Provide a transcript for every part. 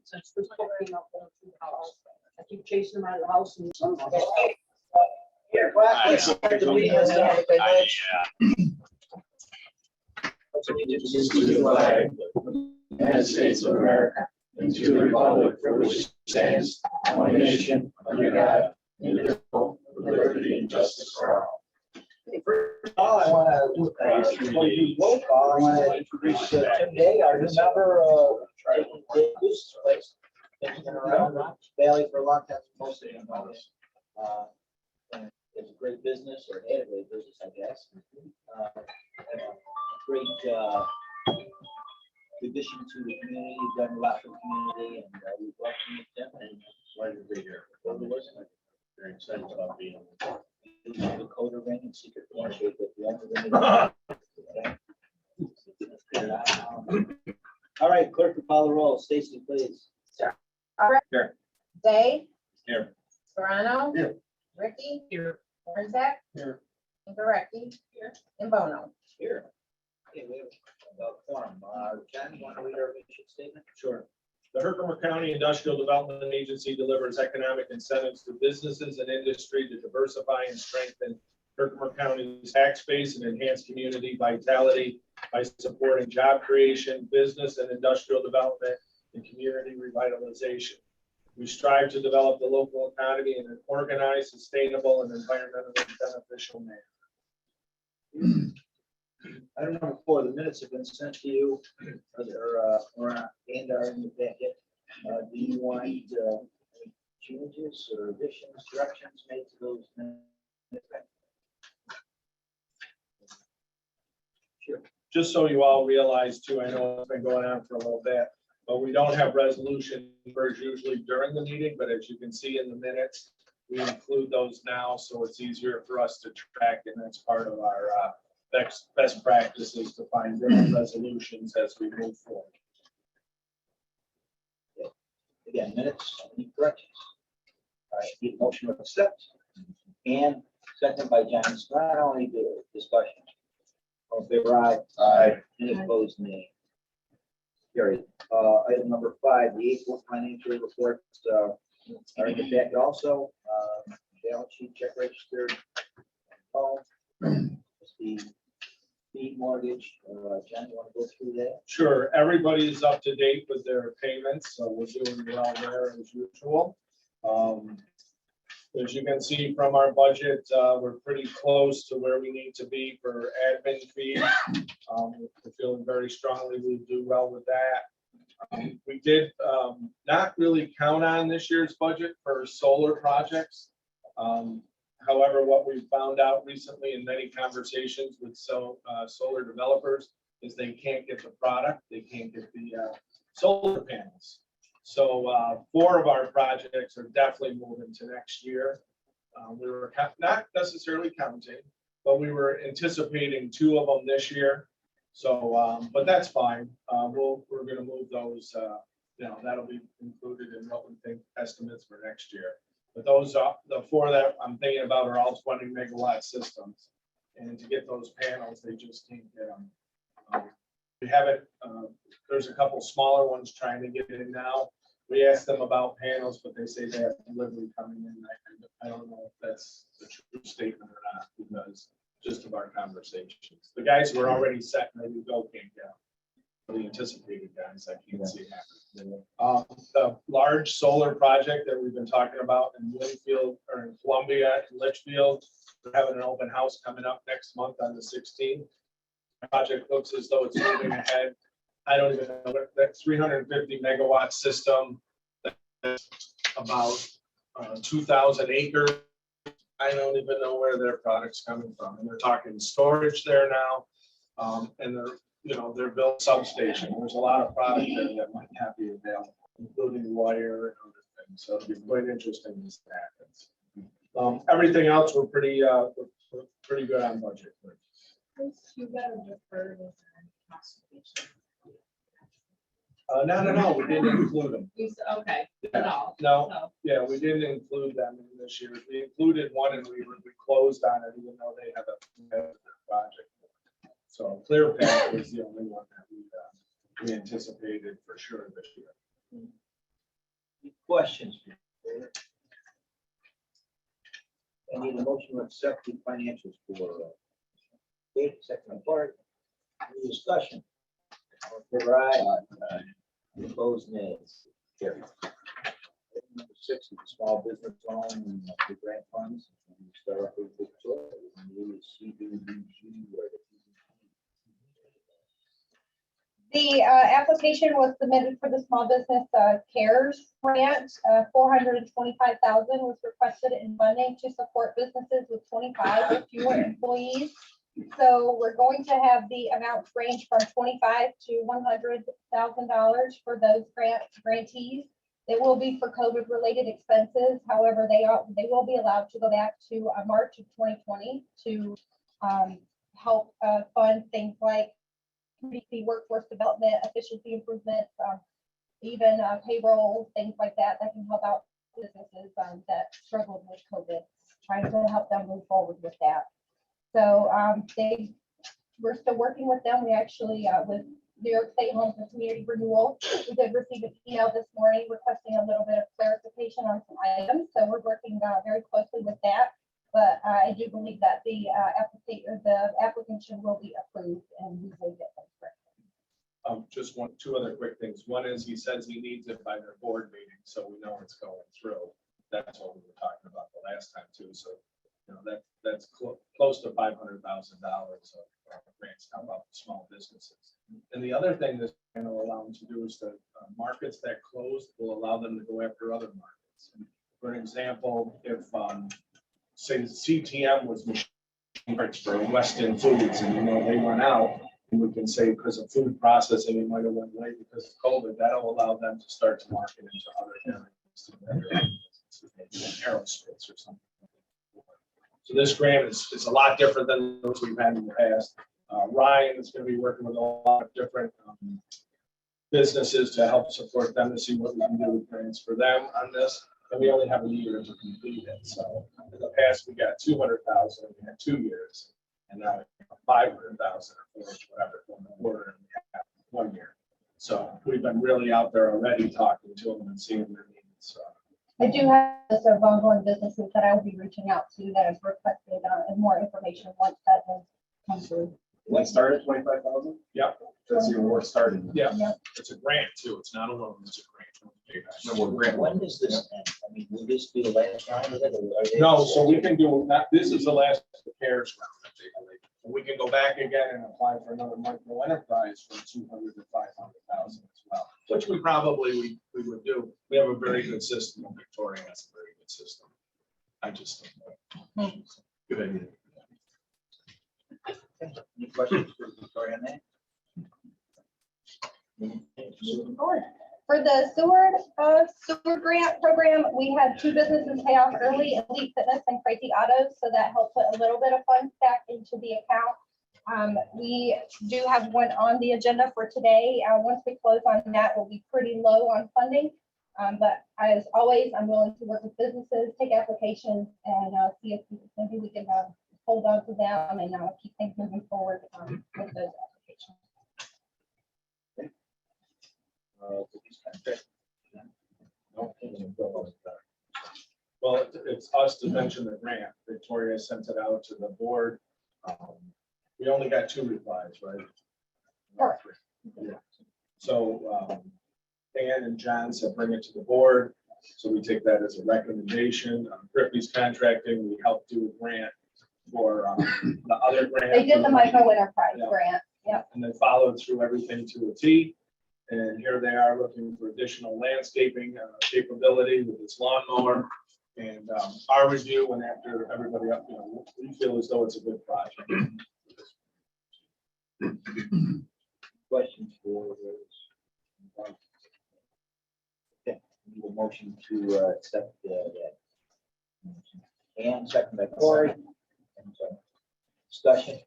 Since this book came up going through the house, I keep chasing him out of the house and. Here, class, let's start the meeting. Let's start with the pledge. To the flag of the United States of America, and to the republic for which it stands, one nation, under God, indivisible, with liberty and justice for all. First of all, I want to before you do roll call, I want to introduce Tim Day, our new member of this place. He's been around Valley for a long time, most of you know this. And it's a great business, or had a great business, I guess. And a great addition to the community. You've done a lot for the community, and we welcome you, Tim. And Pleasure to be here. Very excited about being here. the coder ring and secret handshake at the end of the meeting. All right, clerk, call the roll. Stacy, please. All right. Here. Day. Here. Serrano. Here. Ricky. Here. Orzak. Here. Incorrectly. Here. And Bono. Here. Okay, we have a quorum. Ken, you want to read our mission statement? Sure. The Herkimer County Industrial Development Agency delivers economic incentives to businesses and industry to diversify and strengthen Herkimer County's tax base and enhance community vitality by supporting job creation, business and industrial development, and community revitalization. We strive to develop the local economy in an organized, sustainable, and environmentally beneficial manner. Item number 4, the minutes have been sent to you, and are in the packet. Do you want any changes or additions, corrections made to those minutes? Sure. Just so you all realize too, I know it's been going on for a little bit, but we don't have resolution numbers usually during the meeting, but as you can see in the minutes, we include those now, so it's easier for us to track, and that's part of our best practices to find different resolutions as we move forward. Again, minutes, any corrections? All right, need a motion to accept. And second by John Serrano, any discussion? All in favor, aye. Aye. Any opposed, nay. Carried. Item number 5, the April financial reports are in the packet also. Balance sheet, check registered. The fee mortgage, John, you want to go through that? Sure, everybody's up to date with their payments, so we're doing well there as usual. As you can see from our budget, we're pretty close to where we need to be for admin fees. We're feeling very strongly we do well with that. We did not really count on this year's budget for solar projects. However, what we found out recently in many conversations with solar developers is they can't get the product, they can't get the solar panels. So 4 of our projects are definitely moving to next year. We were not necessarily counting, but we were anticipating 2 of them this year. So, but that's fine. We're going to move those. That'll be included in what we think estimates for next year. But those are the 4 that I'm thinking about are all 20 megawatt systems. And to get those panels, they just can't get them. We haven't, there's a couple smaller ones trying to get in now. We asked them about panels, but they say they have delivery coming in. I don't know if that's the true statement or not, because just of our conversations. The guys who are already set and ready to go can't get them. The anticipated guys, I can't see happening. The large solar project that we've been talking about in Winfield or in Columbia and Litchfield, we're having an open house coming up next month on the 16th. The project looks as though it's moving ahead. I don't even know that 350 megawatt system, about 2,000 acres. I don't even know where their product's coming from. And they're talking storage there now. And they're built substation. There's a lot of product there that might not be available, including wire and other things. So it'll be quite interesting as that happens. Everything else we're pretty good on budget. You better defer this consultation. No, we didn't include them. Okay, at all. No, So, yeah, we didn't include them in this year. We included one and we closed on it, even though they have a project. So ClearPath was the only one that we anticipated for sure this year. Any questions? I need a motion to accept the financials for Dave, second by Bart. Any discussion? All in favor, aye. Any opposed, nay. Carried. Item number 6 is the small business loan and the grant funds. We start off with Victoria. We CDBG, where the The application was submitted for the small business CARES grant. 425,000 was requested in funding to support businesses with 25 or fewer employees. So we're going to have the amounts range from $25,000 to $100,000 for those grantees. It will be for COVID-related expenses. However, they will be allowed to go back to March of 2020 to help fund things like community workforce development, efficiency improvements, even payroll, things like that, that can help out businesses that struggled with COVID, trying to help them move forward with that. So we're still working with them. We actually, with New York State Homes and Community Renewal, we did receive an email this morning requesting a little bit of clarification on some items. So we're working very closely with that. But I do believe that the application will be approved and we will get them correct. Just two other quick things. One is he says he needs it by their board meeting, so we know it's going through. That's what we were talking about the last time too. So, you know, that's close to $500,000 of grants to help out small businesses. And the other thing that's going to allow them to do is the markets that closed will allow them to go after other markets. For an example, if say CTM was machine parts for Weston Foods, and you know they went out, and we can say because of food processing, it might have went late because of COVID. That'll allow them to start to market into other areas, aerospace or something. So this grant is a lot different than those we've had in the past. Ryan is going to be working with a lot of different businesses to help support them to see what we can do with grants for them on this. And we only have a year to complete it. So in the past, we got 200,000, we had 2 years, and now 500,000 or whatever, and we have 1 year. So we've been really out there already talking to them and seeing their needs. So. I do have a list of ongoing businesses that I will be reaching out to that have requested and more information once that does come through. When started 25,000? Yeah. That's even more started. Yeah, Yep. it's a grant too. It's not a loan, it's a grant. No more grant. When does this end? I mean, will this be the last round of it? Or are they- No, so we can do that. This is the last of the CARES round. I believe. We can go back again and apply for another micro enterprise for 200 to 500,000 as well, which we probably we would do. We have a very good system. Victoria has a very good system. I just don't know. Good idea. Any questions for Victoria on that? For the sewer grant program, we had 2 businesses pay off early, Elite Fitness and Crazy Autos, so that helped put a little bit of funds back into the account. We do have one on the agenda for today. Once we close on that, we'll be pretty low on funding. But as always, I'm willing to work with businesses, take applications, and see if maybe we can hold on to them and keep things moving forward with those applications. Well, it's us to mention the grant. Victoria sent it out to the board. We only got 2 replies, right? Correct. Yeah. So Dan and John said bring it to the board. So we take that as a recommendation. Griffey's Contracting, we helped do a grant for the other grant. They did the micro enterprise Yeah. grant. Yep. And then followed through everything to a T. And here they are looking for additional landscaping capability with this lawnmower. And our review, and after everybody up, we feel as though it's a good project. Questions for those? Okay, need a motion to accept that. And second by Corey. Discussion.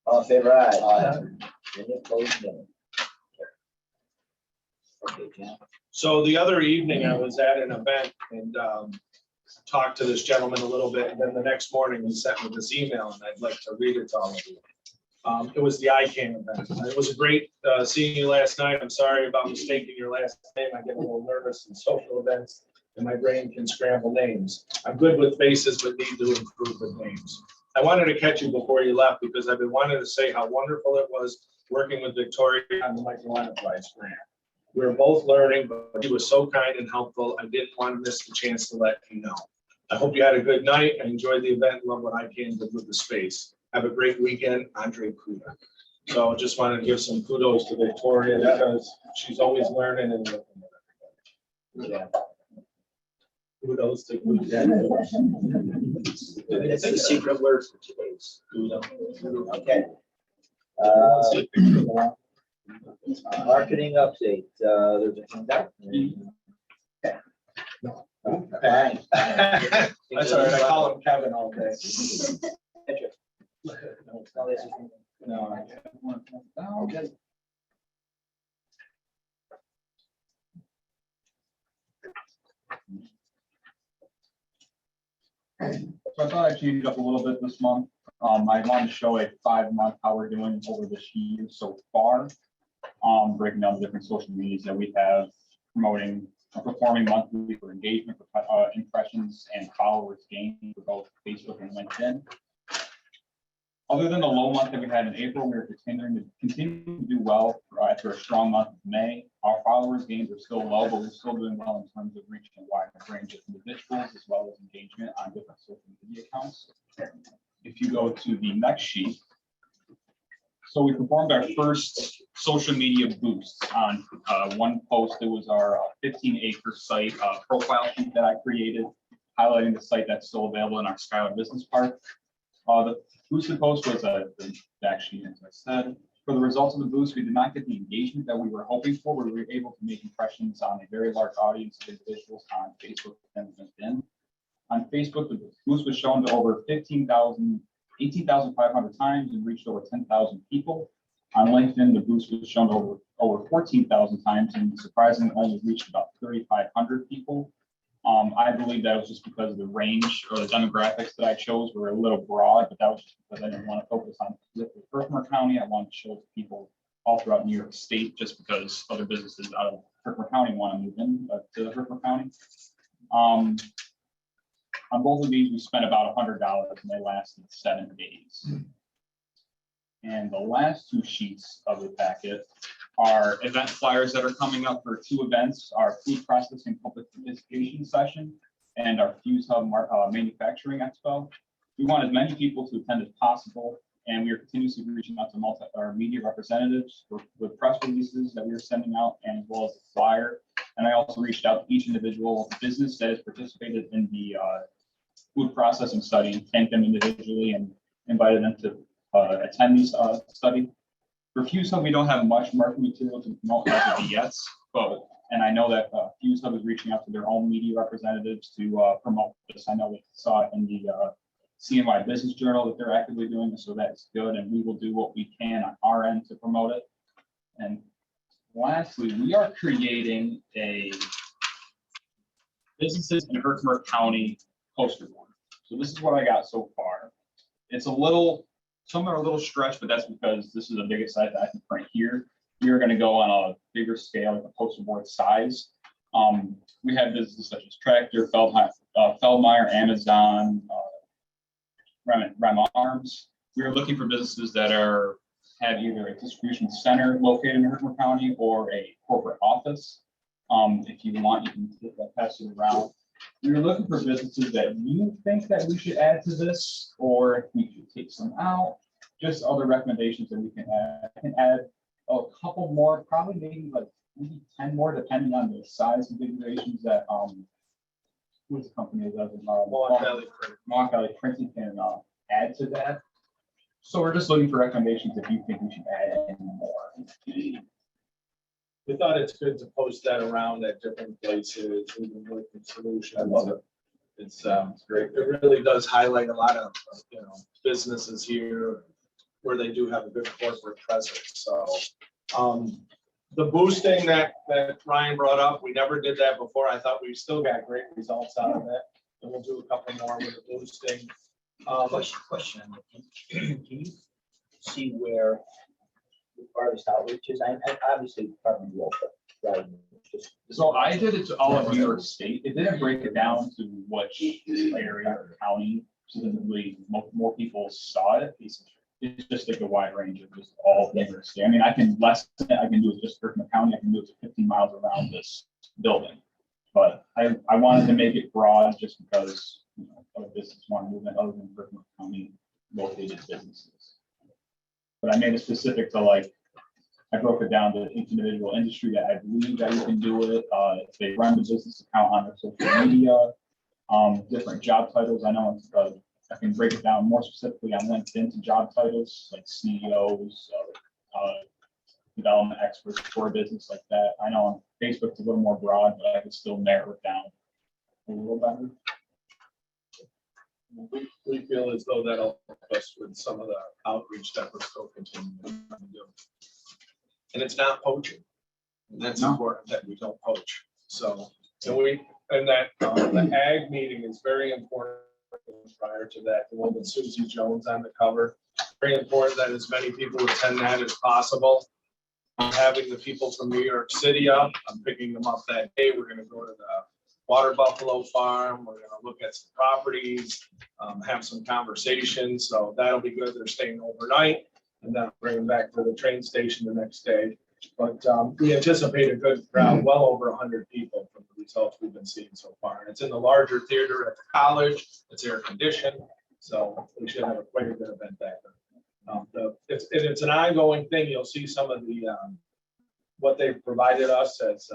All in favor, aye. Any opposed, no. Okay, John. So the other evening, I was at an event and talked to this gentleman a little bit. And then the next morning, he sent me this email, and I'd like to read it to all of you. It was the ICANN event. It was great seeing you last night. I'm sorry about mistaking your last name. I get a little nervous in social events and my brain can scramble names. I'm good with faces, but need to improve with names. I wanted to catch you before you left because I've been wanting to say how wonderful it was working with Victoria on the micro enterprise grant. We were both learning, but she was so kind and helpful. I didn't want to miss the chance to let you know. I hope you had a good night. I enjoyed the event. Love what I can do with the space. Have a great weekend, Andre Kuda. So just wanted to give some kudos to Victoria because she's always learning and looking at everybody. Yeah. Kudos to Kuda. It's the secret word for today's. Okay. Marketing update, there's a handout. Okay. Fine. That's all right. I call him Kevin all day. No, I can't. Okay. So I thought I'd change it up a little bit this month. I wanted to show a 5-month how we're doing over this year so far. Breaking down the different social medias that we have, promoting, performing monthly for engagement, impressions, and followers gained for both Facebook and LinkedIn. Other than the low month that we had in April, we are continuing to do well after a strong month of May. Our followers gains are still low, but we're still doing well in terms of reaching a wide range of individuals as well as engagement on different social media accounts. If you go to the next sheet, so we performed our first social media boosts on one post. It was our 15-acre site profile sheet that I created, highlighting the site that's still available in our Skylar Business Park. The boosted post was the back sheet, as I said. For the results of the boost, we did not get the engagement that we were hoping for. We were able to make impressions on a very large audience of individuals on Facebook and LinkedIn. On Facebook, the boost was shown to over 18,500 times and reached over 10,000 people. On LinkedIn, the boost was shown to over 14,000 times and surprisingly only reached about 3,500 people. I believe that was just because of the range or the demographics that I chose were a little broad, but that was just because I didn't want to focus on Herkimer County. I wanted to show to people all throughout New York State, just because other businesses out of Herkimer County want to move in to Herkimer County. On both of these, we spent about $100 and they lasted 7 days. And the last 2 sheets of the packet are event flyers that are coming up for 2 events, our food processing public participation session and our Fuse Hub manufacturing expo. We want as many people to attend as possible, and we are continuously reaching out to our media representatives with press releases that we are sending out, and as well as the flyer. And I also reached out to each individual business that has participated in the food processing study, thanked them individually and invited them to attend these study. For Fuse Hub, we don't have much marketing material to promote as of yet, and I know that Fuse Hub is reaching out to their own media representatives to promote this. I know they saw it in the CNY Business Journal that they're actively doing this, so that's good, and we will do what we can on our end to promote it. And lastly, we are creating a businesses in Herkimer County poster board. So this is what I got so far. It's some are a little stretched, but that's because this is the biggest size that I can print here. We are going to go on a bigger scale, like a poster board size. We have businesses such as Tractor, Feldmeyer, Amazon, Rem Arms. We are looking for businesses that have either a distribution center located in Herkimer County or a corporate office. If you want, you can pass it around. We are looking for businesses that you think that we should add to this, or if we should take some out, just other recommendations that we can add. I can add a couple more, probably maybe 10 more, depending on the size configurations that who's the company that does it? Mohawk Valley Printing can add to that. So we're just looking for recommendations if you think we should add any more. We thought it's good to post that around at different places, even working solutions. I love it. It's great. It really does highlight a lot of businesses here where they do have a good corporate presence. So the boosting that Ryan brought up, we never did that before. I thought we still got great results out of it. And we'll do a couple more with the boosting. Question. Can you see where the farthest outreach is. I obviously Department of Local, right? Just- So I did it to all of New York State. It didn't break it down to which area or county, specifically, more people saw it. It's just like a wide range of just all of New York State. I mean, I can do it just for Kirkland County. I can do it to 15 miles around this building. But I wanted to make it broad just because, you know, other business want to move in other than Kirkland County located businesses. But I made it specific to like, I broke it down to each individual industry that I believe that you can do it. If they run the business account on their social media, different job titles. I know I can break it down more specifically on LinkedIn to job titles like CEOs, development experts for a business like that. I know on Facebook it's a little more broad, but I could still narrow it down a little better. We feel as though that'll help us with some of the outreach that we're still continuing to do. And it's not poaching. And that's No. important that we don't poach. So, the ag meeting is very important prior to that, the one with Susie Jones on the cover. Very important that as many people attend that as possible. I'm having the people from New York City up. I'm picking them up that day. We're gonna go to the Water Buffalo Farm. We're gonna look at some properties, have some conversations. So that'll be good. They're staying overnight and then bring them back to the train station the next day. But we anticipate a good crowd, well over 100 people from the results we've been seeing so far. And it's in the larger theater at the college. It's air conditioned. So we should have quite a good event back there. It's an ongoing thing. You'll see some of the, what they've provided us as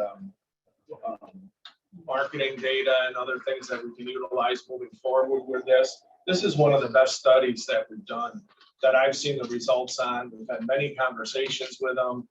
marketing data and other things that we can utilize moving forward with this. This is one of the best studies that we've done that I've seen the results on. We've had many conversations with them.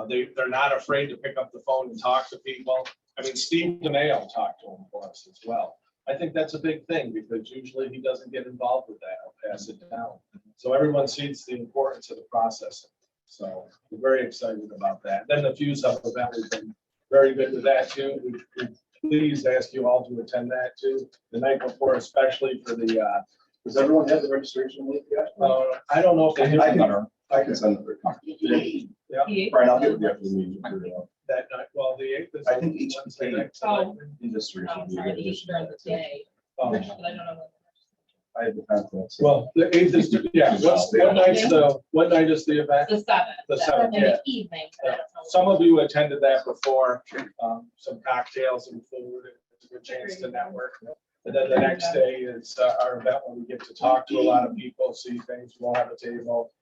They're not afraid to pick up the phone and talk to people. I mean, Steve DeMayo talked to him for us as well. I think that's a big thing because usually he doesn't get involved with that. I'll pass it down. So everyone sees the importance of the processing. So we're very excited about that. Then the Fuse Up event, we've been very good with that too. We please ask you all to attend that too. The night before, especially for the, Does everyone have the registration link yet? I don't know if they I have can- I can send it for a copy. Yeah. Brian, I'll get it after the meeting. that night. Well, the 8th is. I think each Wednesday state- night. Oh. Industry. Oh, sorry, the Easter of the day, Oh. but I don't know. I have the conference. Well, the 8th is, yeah, what night is the event? The 7th. The 7th, In yeah. the evening. but I don't know. Some of you attended that before, some cocktails and food, it's a good chance to network. And then the next day is our event when we get to talk to a lot of people, see things, we'll have a table.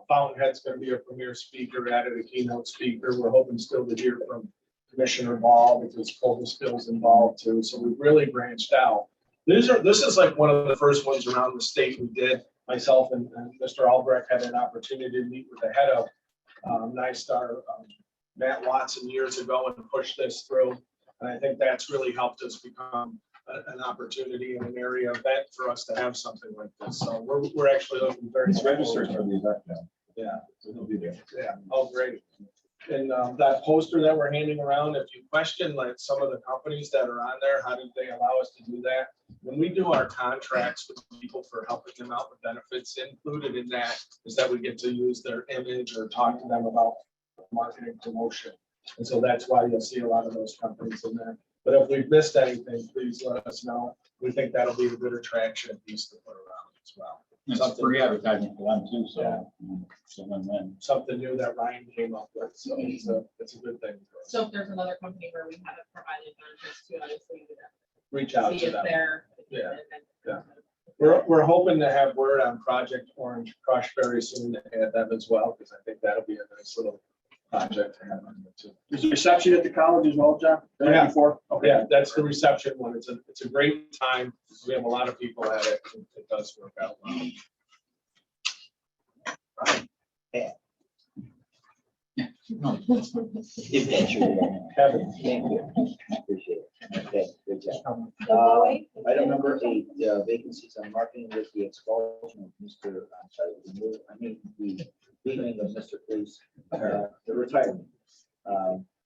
Fountainhead's gonna be a premier speaker, added a keynote speaker, we're hoping still to hear from Commissioner Ball because Colton Still's involved too, so we've really branched out. This is like one of the first ones around the state we did. Myself and Mr. Albrecht had an opportunity to meet with the head of NISTAR, Matt Watson, years ago and push this through. And I think that's really helped us become an opportunity in an area event for us to have something like this. So we're actually looking very. It's registered for the event now. Yeah, It'll be there. yeah, oh, great. And that poster that we're handing around, if you question like some of the companies that are on there, how did they allow us to do that? When we do our contracts with people for helping them out with benefits, included in that is that we get to use their image or talk to them about marketing promotion. And so that's why you'll see a lot of those companies in there. But if we've missed anything, please let us know. We think that'll be a good attraction piece to put around as well. It's free advertising for them too, so. So then. Something new that Ryan came up with, so it's a good thing. for us. So if there's another company where we haven't provided benefits to, obviously, we Reach would out see to if them. they're. Yeah, yeah. We're hoping to have word on Project Orange Crush very soon to add them as well, because I think that'll be a nice little project to have on there too. Is the reception at the college as well, John? The night Yeah. before? Yeah, that's the reception one. It's a great time. We have a lot of people at it. It does work out well. Kevin. Thank you. Appreciate it. Okay, good job. Boy. Item number 8, vacancies on marketing with the expulsion of Mr. I'm sorry, the leaving of Mr. Police, the retirement.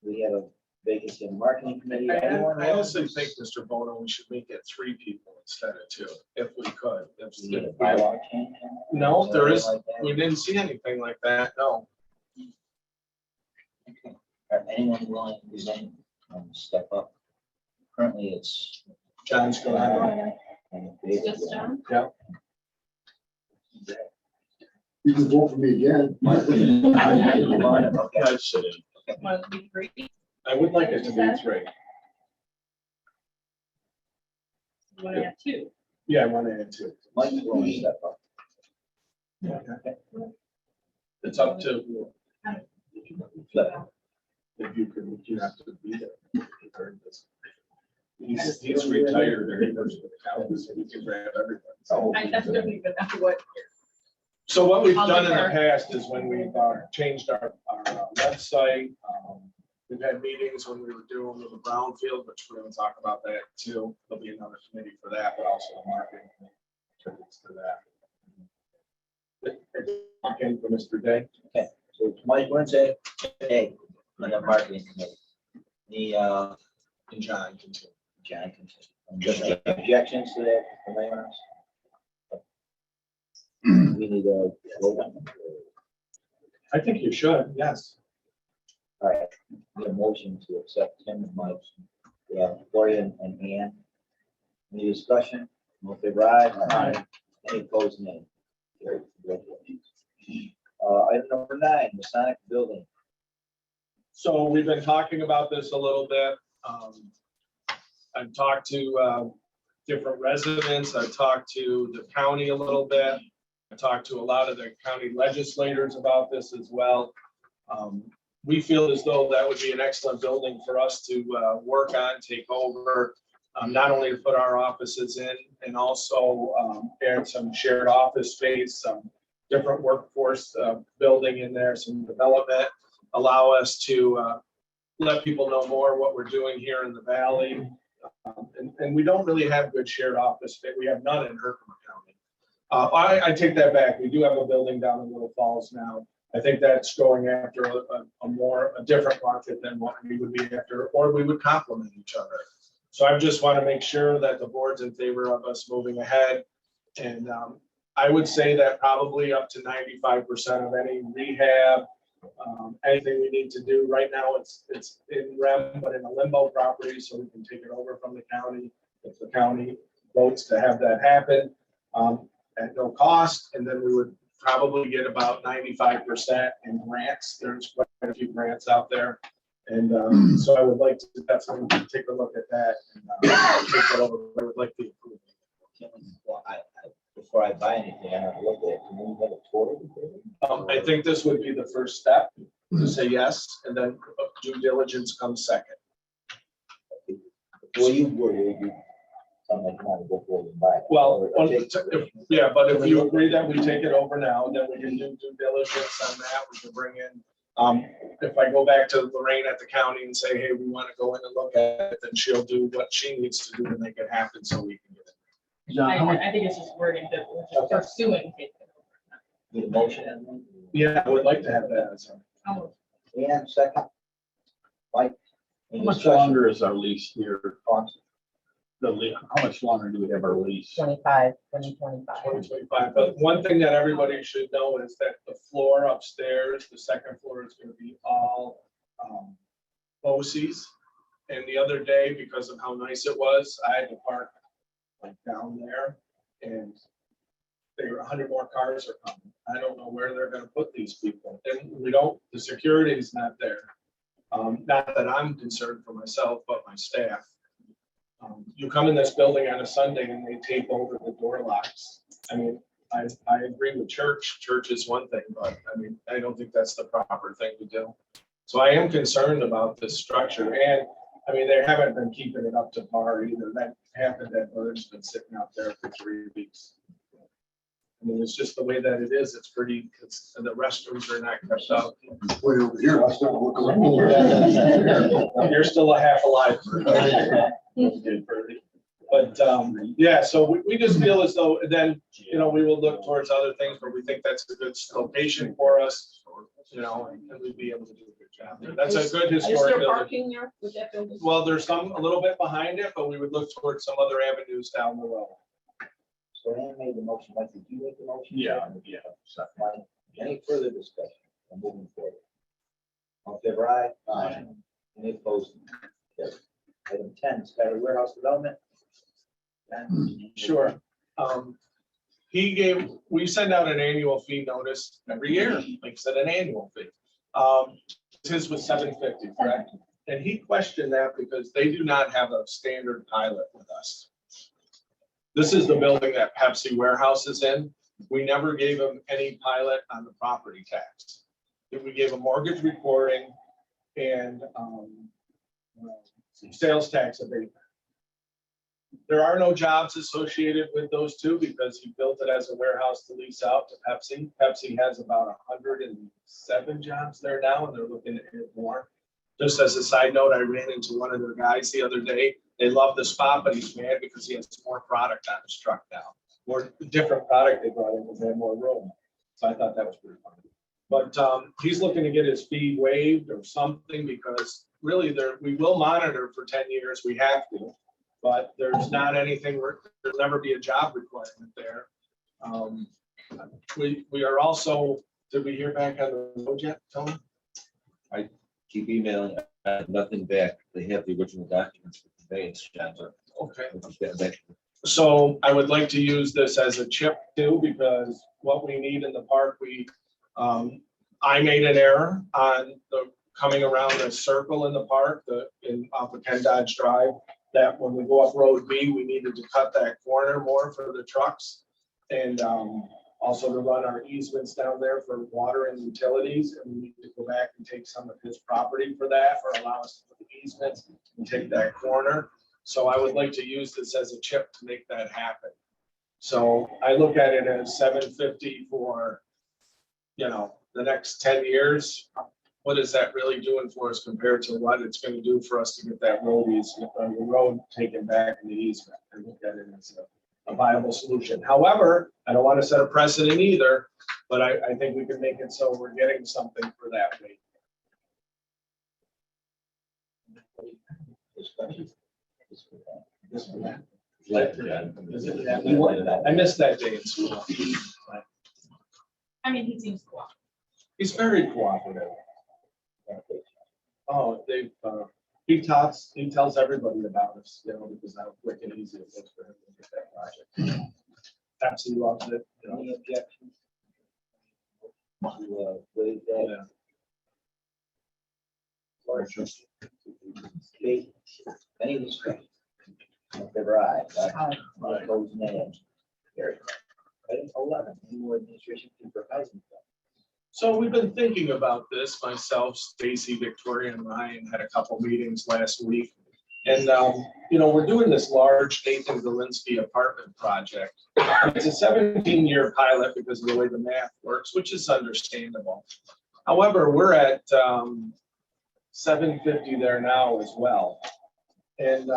We have a vacancy in the marketing committee. Anyone I else? honestly think, Mr. Bono, we should make it 3 people instead of 2, if we could. We need a bylaw change? No, there is, Like that? we didn't see anything like that, no. Are anyone willing to resign, step up? Currently, it's. John's going ahead. And Dave. Just John? You can vote for me again. Okay. I'd sit in. Want it to be 3? I would like it to be 3. You want to have 2? Yeah, I want to add 2. Mike's willing to step up. It's up to, Flip. if you could, you have to be there. He's retired, or he works with the county, so he can grab everything. I definitely would know what. So what we've I'll done in the defer. past is when we've changed our website, we've had meetings when we were doing with the brownfield, which we're gonna talk about that too. There'll be another committee for that, but also the marketing committee to that. Okay, for Mr. Day. So it's Mike Lindsay, hey, on the marketing committee. The, And John can too. John, just objections to that from anyone else? We need a vote on it. I think you should, yes. All right, the motion to accept Tim and Mike's, Gloria and Ann. Any discussion? All in favor, aye? Aye. Any opposed, nay? Carried. Congratulations. Item number 9, Masonic Building. So we've been talking about this a little bit. I've talked to different residents. I've talked to the county a little bit. I talked to a lot of the county legislators about this as well. We feel as though that would be an excellent building for us to work on, take over, not only to put our offices in, and also add some shared office space, some different workforce building in there, some development, allow us to let people know more what we're doing here in the valley. And we don't really have good shared office space. We have none in Herkimer County. I take that back. We do have a building down in Little Falls now. I think that's going after a different market than what we would be after, or we would complement each other. So I just want to make sure that the board's in favor of us moving ahead. And I would say that probably up to 95% of any rehab, anything we need to do right now, it's in REM, but in a limbo property, so we can take it over from the county if the county votes to have that happen at no cost. And then we would probably get about 95% in grants. There's quite a few grants out there. And so I would like to definitely take a look at that and take that over. I would like to approve. Well, before I buy anything, I have to look at it. Can we have a tour? I think this would be the first step to say yes, and then due diligence comes second. Well, you were, you, I'm like, come on, go forward and buy it. Well, Or take- yeah, but if you agree that we take it over now, then we can do due diligence on that. We can bring in, if I go back to Lorraine at the county and say, hey, we want to go in and look at it, then she'll do what she needs to do to make it happen so we can get it. I think it's just wording that we're just pursuing. taking it Need a motion? Yeah, I would like to have that. So. over. And second? Mike? How much longer is our lease here? How much longer do we have our lease? 2025. 2025. But one thing that everybody should know is that the floor upstairs, the second floor is going to be all BOCES. And the other day, because of how nice it was, I had to park like down there, and there were 100 more cars are coming. I don't know where they're going to put these people. And we don't, the security is not there. Not that I'm concerned for myself, but my staff. You come in this building on a Sunday and they take over the door locks. I mean, I agree with church. Church is one thing, but I mean, I don't think that's the proper thing to do. So I am concerned about this structure. And I mean, they haven't been keeping it up to par either. That happened, that bird's been sitting out there for 3 weeks. I mean, it's just the way that it is. It's pretty, and the restrooms are not kept up. Way over here, I still look around. You're still a half alive. But, yeah, so we just feel as though then, you know, we will look towards other things, but we think that's a good location for us, you know, and we'd be able to do a good job there. That's a good Is historic there building. parking there with that building? Well, there's some, a little bit behind it, but we would look towards some other avenues down the road. So Ann made the motion, Mike, did you make the motion? Yeah. Mike, any further discussion? I'm moving forward. All in favor, aye? Aye. Any opposed? Yes. Item 10, Skyler Warehouse Development. Ben? Sure. We send out an annual fee notice every year, like I said, an annual fee. His was $750, correct? And he questioned that because they do not have a standard pilot with us. This is the building that Pepsi warehouse is in. We never gave them any pilot on the property tax. We gave a mortgage recording and sales tax abatement. There are no jobs associated with those two because he built it as a warehouse to lease out to Pepsi. Pepsi has about 107 jobs there now, and they're looking at more. Just as a side note, I ran into one of their guys the other day. They love the spot, but he's mad because he has more product on his truck now. More different product they brought in because they have more room. So I thought that was pretty funny. But he's looking to get his fee waived or something because really we will monitor for 10 years. We have to. But there's not anything, there'll never be a job requirement there. We are also, did we hear back on the road yet, Tony? Keep emailing, nothing back. They have the original documents for conveyance, John. Okay. So I would like to use this as a chip too, because what we need in the park, I made an error on the coming around the circle in the park, off of Ken Dodge Drive. That when we go up Road B, we needed to cut that corner more for the trucks. And also to run our easements down there for water and utilities. And we need to go back and take some of his property for that, or allow us to put the easements and take that corner. So I would like to use this as a chip to make that happen. So I look at it as $750 for, the next 10 years. What is that really doing for us compared to what it's going to do for us to get that road taken back in the easement? And look at it as a viable solution. However, I don't want to set a precedent either, but I think we can make it so we're getting something for that rate. I missed that day in school. I mean, he seems cool. He's very cooperative. Oh, he tells everybody about us, because how quick and easy it was for him to get that project. Absolutely loves it. Any objections? To waive that? Okay. Any discussion? All in favor, aye. Aye. Opposed, nay. Carried. Item 11, new administration fee for housing. So we've been thinking about this, myself, Stacy, Victoria, and Ryan had a couple meetings last week. And, we're doing this large Nathan Galinsky apartment project. It's a 17-year pilot because of the way the math works, which is understandable. However, we're at $750 there now as well. And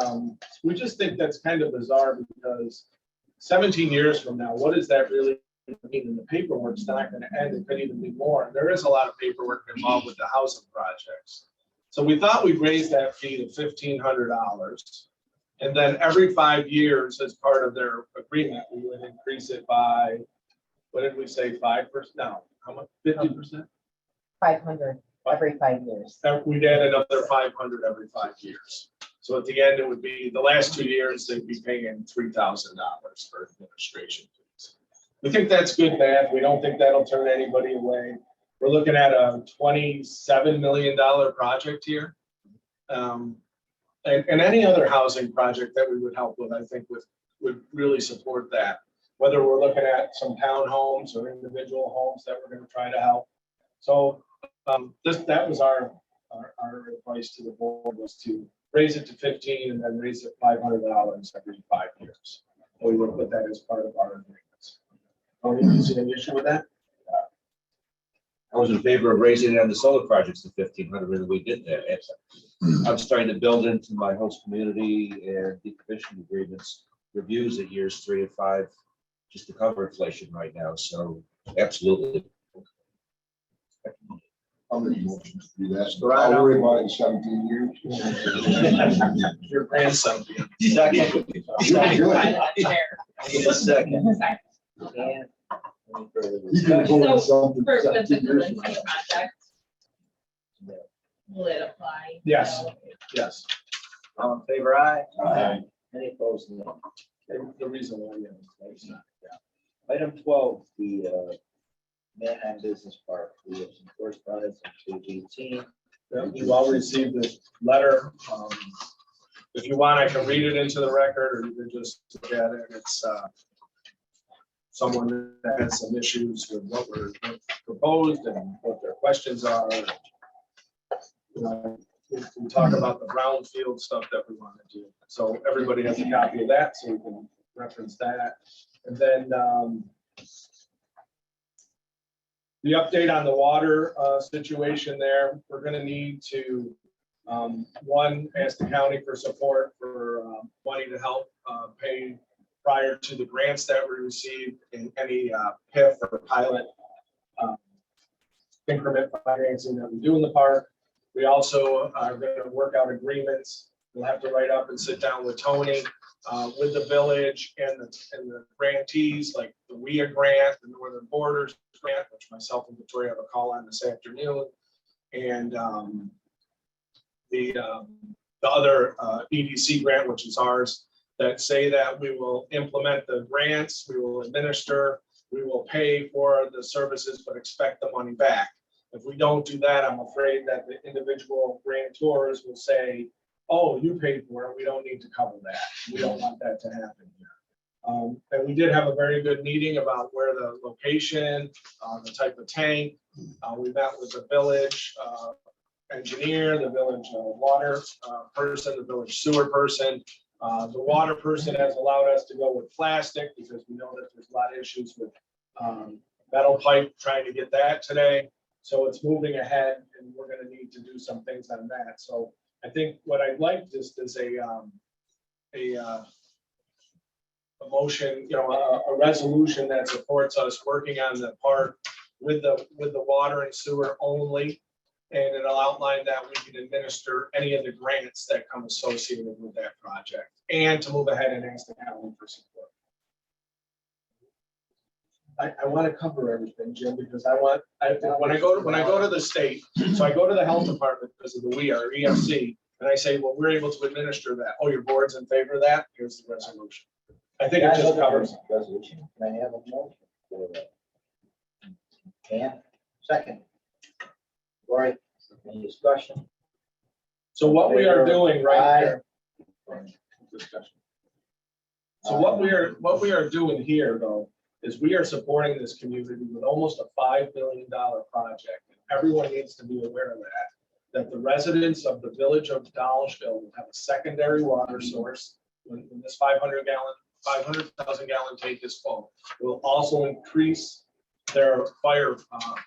we just think that's kind of bizarre because 17 years from now, what does that really mean? And the paperwork's not going to end. It could even be more. There is a lot of paperwork involved with the housing projects. So we thought we'd raise that fee to $1,500. And then every 5 years, as part of their agreement, we would increase it by, what did we say, 5%? No, how much? 50%? 500 every 5 years. We'd add another 500 every 5 years. So at the end, it would be, the last 2 years, they'd be paying $3,000 for administration fees. We think that's good math. We don't think that'll turn anybody away. We're looking at a $27 million project here. And any other housing project that we would help with, I think would really support that. Whether we're looking at some townhomes or individual homes that we're going to try to help. So that was our advice to the board, was to raise it to 15 and then raise it $500 every 5 years. We would put that as part of our agreements. Oh, you see an issue with that? I was in favor of raising it on the solar projects to 1,500, and we did that. I'm starting to build into my host community and decommissioning agreements, reviews at years 3 and 5, just to cover inflation right now. So absolutely. I'll make motions to do that. Right I'll on. worry about it in 17 years. Your grandson. Second. You're good. By that chair. Need a second. Second. And any further You can discussion? vote on something For the 17 years from Valinsky now. project, will it apply? Yes. No. Yes. All in favor, aye? Aye. Any opposed, no. The reason why, yeah. Item 12, the Manheim Business Park. We have some correspondence on page 18. You all received this letter. If you want, I can read it into the record, or you can just look at it. It's someone that has some issues with what we're proposed and what their questions are. We talk about the brownfield stuff that we want to do. So everybody has a copy of that, so we can reference that. And then the update on the water situation there, we're gonna need to, one, ask the county for support for money to help pay prior to the grants that we receive in any PIF or pilot increment financing that we do in the park. We also are gonna work out agreements. We'll have to write up and sit down with Tony, with the village and the grantees, like the WIA grant, the Northern Borders grant, which myself and Victoria have a call on this afternoon. And the other EDC grant, which is ours, that say that we will implement the grants, we will administer, we will pay for the services, but expect the money back. If we don't do that, I'm afraid that the individual grantors will say, oh, you paid for it, we don't need to cover that. We don't want that to happen here. And we did have a very good meeting about where the location, the type of tank. We met with the village engineer, the village water person, the village sewer person. The water person has allowed us to go with plastic because we know that there's a lot of issues with metal pipe, trying to get that today. So it's moving ahead and we're gonna need to do some things on that. So I think what I'd like just is a motion, a resolution that supports us working on the park with the water and sewer only. And it'll outline that we can administer any of the grants that come associated with that project and to move ahead and ask the county for support. I want to cover everything, Jim, because when I go to the state, so I go to the health department because of the WIA or EFC, and I say, well, we're able to administer that. Oh, your board's in favor of that? Here's the resolution. I think it just covers. Resolution. Can I have a motion for that? Can, second. Lori, any discussion? So what we are doing right here. So what we are doing here, though, is we are supporting this community with almost a $5 billion project. Everyone needs to be aware of that the residents of the village of Dollarville will have a secondary water source when this 500,000 gallon tank is full. It will also increase their fire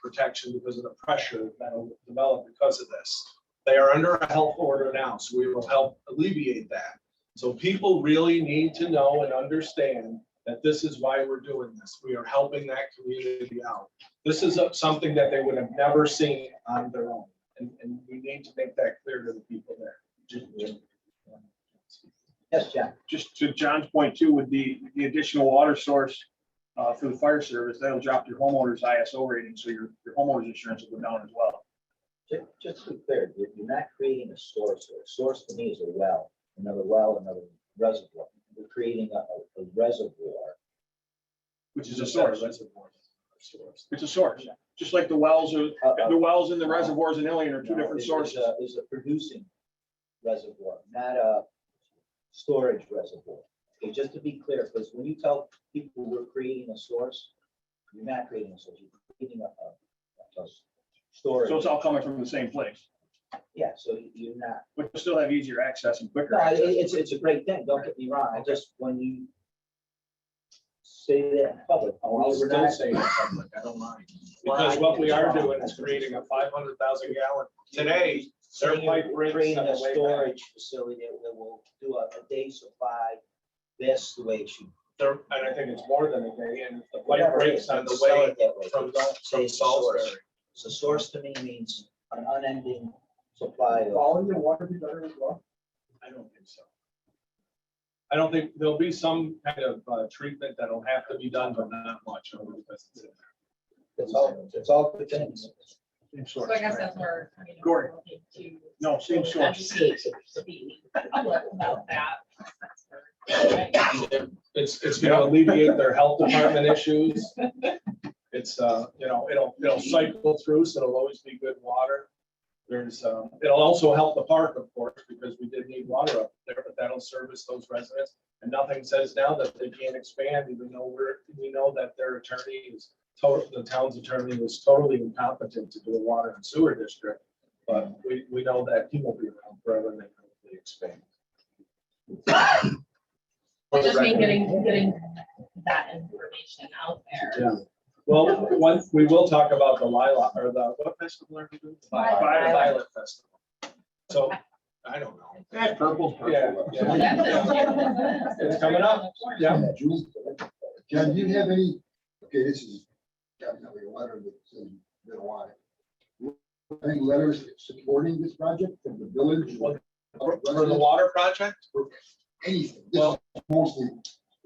protection because of the pressure that will develop because of this. They are under a health order now, so we will help alleviate that. So people really need to know and understand that this is why we're doing this. We are helping that community out. This is something that they would have never seen on their own. And we need to make that clear to the people there. Yes, John. Just to John's point too, with the additional water source for the fire service, that'll drop your homeowner's ISO rating, so your homeowner's insurance will go down as well. Just to be clear, you're not creating a source. A source to me is a well, another reservoir. We're creating a reservoir. Which is a source. It's a source, just like the wells in the reservoirs in Ilion are two different sources. Is a producing reservoir, not a storage reservoir. Okay, just to be clear, because when you tell people we're creating a source, you're not creating a source, you're creating a storage. So it's all coming from the same place, Yeah, so you're not. but you still have easier access and quicker No, access. it's a great thing, don't get me wrong, I just, when you say that in public. I'll still say it in public, I don't mind. Because what we are doing is creating a 500,000 gallon. Today, their pipe breaks Creating on a the way back. storage facility that will do a day supply, this the way it should. And I think it's more than a day, and if the pipe Whatever it breaks is, on the sell way it that way, from but don't say it's a source. Salisbury. So source to me means an unending supply of. Quality of water be better as well? I don't think so. I don't think, there'll be some kind of treatment that'll have to be done, but not much. only because it's in there. It's all good things. Same So source, I guess right? that's where, you know, Gordon. we're looking to No, same source. educate the public about that. Right. It's gonna alleviate their health department issues. It's, you know, it'll cycle through, so it'll always be good water. There's, it'll also help the park, of course, because we did need water up there, but that'll service those residents. And nothing says now that they can't expand, even though we know that their attorney is, the town's attorney was totally incompetent to do a water and sewer district. But we know that he won't be around forever and they can hopefully expand. It just mean getting that information out there. Yeah. Well, once, we will talk about the lilac, or the, what festival are we doing? Violet Festival. So, I don't know. That purple's Yeah, yeah. It's coming up, yeah. John, do you have any, okay, this is definitely a letter that's been a while. Any letters supporting this project from the village? For the water project? Anything, this Well- is mostly,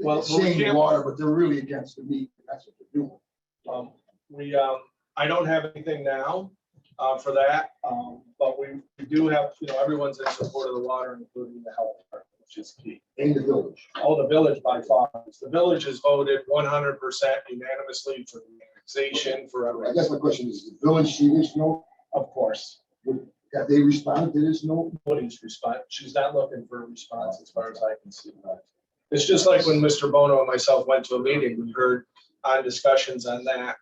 Well, saying we can't- water, but they're really against the meat, that's what they're doing. I don't have anything now, for that, but we do have, you know, everyone's in support of the water, including the health department, which is key. In the village. Oh, the village by far, the village has voted 100% unanimously for the annexation for I everything, guess my question is, the village see this note, of course. have they responded to this note? Nobody's respond, she's not looking for a response as far as I can see. It's just like when Mr. Bono and myself went to a meeting, we heard on discussions on that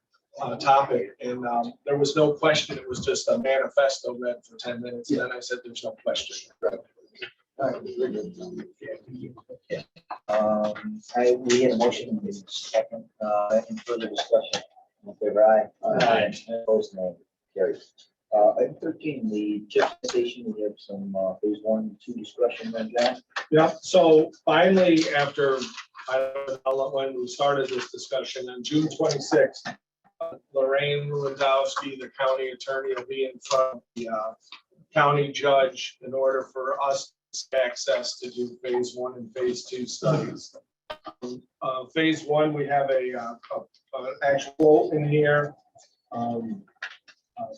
topic, and there was no question, it was just a manifesto read for 10 minutes, and then I said, there's no question. All right, very good. We had a motion in the second, any further discussion? All in favor, aye. Aye. Opposed, no, carried. Item 13, the chip station, we have some phase 1 and 2 discussion on that. Yeah, so finally, after, I don't know when we started this discussion, on June 26th, Lorraine Lewandowski, the county attorney, will be in front of the county judge in order for us to access to do phase 1 and phase 2 studies. Phase 1, we have a actual in here,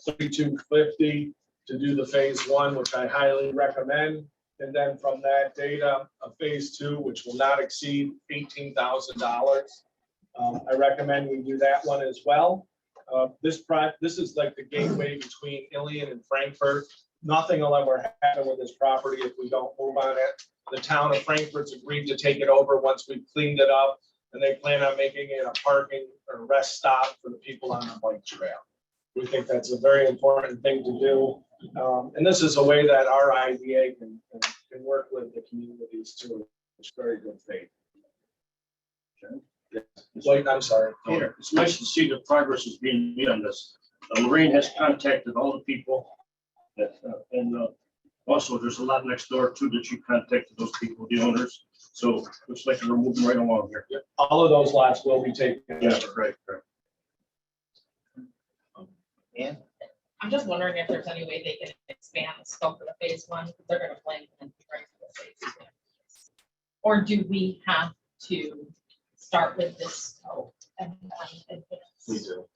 3250 to do the phase 1, which I highly recommend. And then from that data, a phase 2, which will not exceed $18,000. I recommend we do that one as well. This is like the gateway between Ilion and Frankfurt. Nothing will ever happen with this property if we don't move on it. The town of Frankfurt's agreed to take it over once we've cleaned it up, and they plan on making it a parking or rest stop for the people on the bike trail. We think that's a very important thing to do. And this is a way that our IDA can work with the communities too. It's very good faith. Wait, I'm sorry. Peter, it's nice to see the progress is being made on this. Lorraine has contacted all the people that, and also there's a lot next door too that you contacted those people, the owners. So looks like we're moving right along here. All of those lots will be taken. Yeah, right. And I'm just wondering if there's any way they can expand the scope of the phase 1, they're gonna blend in right for the phase 2. Or do we have to start with this scope and then advance? We do.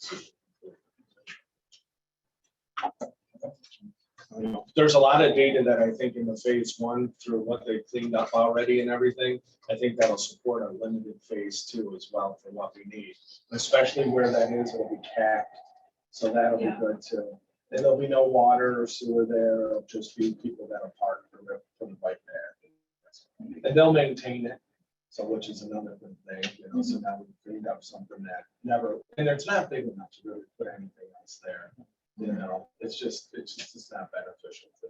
There's a lot of data that I think in the phase 1 through what they cleaned up already and everything. I think that'll support a limited phase 2 as well for what we need, especially where that is, it'll be capped. So that'll be good too. And there'll be no water or sewer there. It'll just be people that are parked from the bike there. And they'll maintain it. So which is another good thing, you know, so now we cleaned up something that never, and it's not big enough to really put anything else there. You know, it's just not beneficial for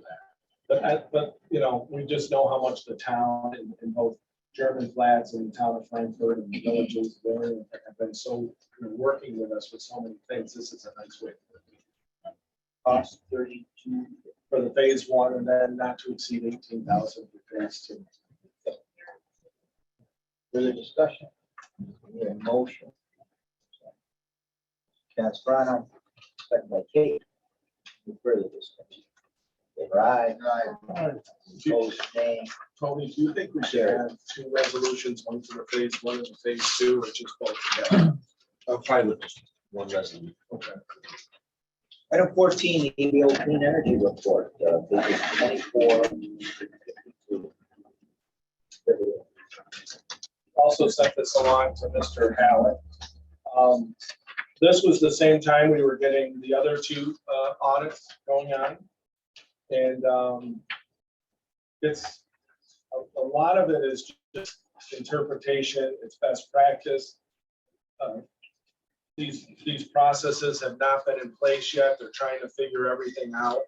that. But, you know, we just know how much the town in both German Flats and the town of Frankfurt and the villages there have been so, you know, working with us with so many things. This is a nice way. cost 32. For the phase 1 and then not to exceed 18,000 for phase 2. Further discussion? We need a motion. Casbrano, second by Kate. Any further discussion? Favor aye. Aye. Opposed, nay. Tony, do you think we should have two resolutions, one for the phase one and the phase two, or just both together? I'm fine with just one resolution. Okay. Item 14, the ABO Clean Energy Report, pages 24. 52. Also sent this along to Mr. Hallett. This was the same time we were getting the other two audits going on. And it's, a lot of it is just interpretation, it's best practice. These processes have not been in place yet. They're trying to figure everything out.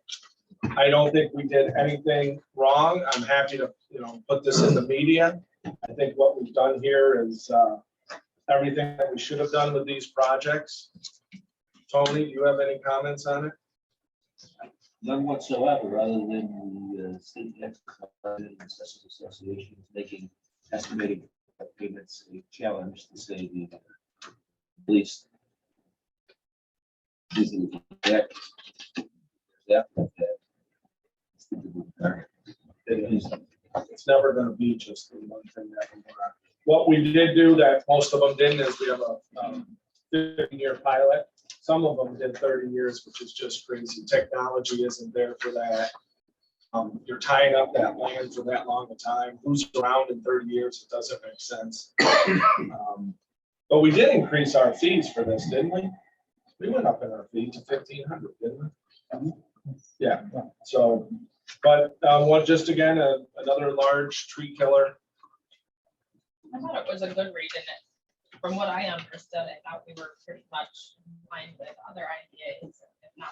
I don't think we did anything wrong. I'm happy to, put this in the media. I think what we've done here is everything that we should have done with these projects. Tony, do you have any comments on it? None whatsoever, other than the state association is making estimating payments a challenge to say the least. It's never gonna be just the one thing that we want. What we did do that most of them didn't is we have a 15-year pilot. Some of them did 30 years, which is just crazy. Technology isn't there for that. You're tying up that land for that long a time. Who's around in 30 years? It doesn't make sense. But we did increase our fees for this, didn't we? We went up in our fee to 1,500, didn't we? Yeah, so, but just again, another large tree killer. I thought it was a good read, and from what I understood, I thought we were pretty much in line with other IPAs, if not.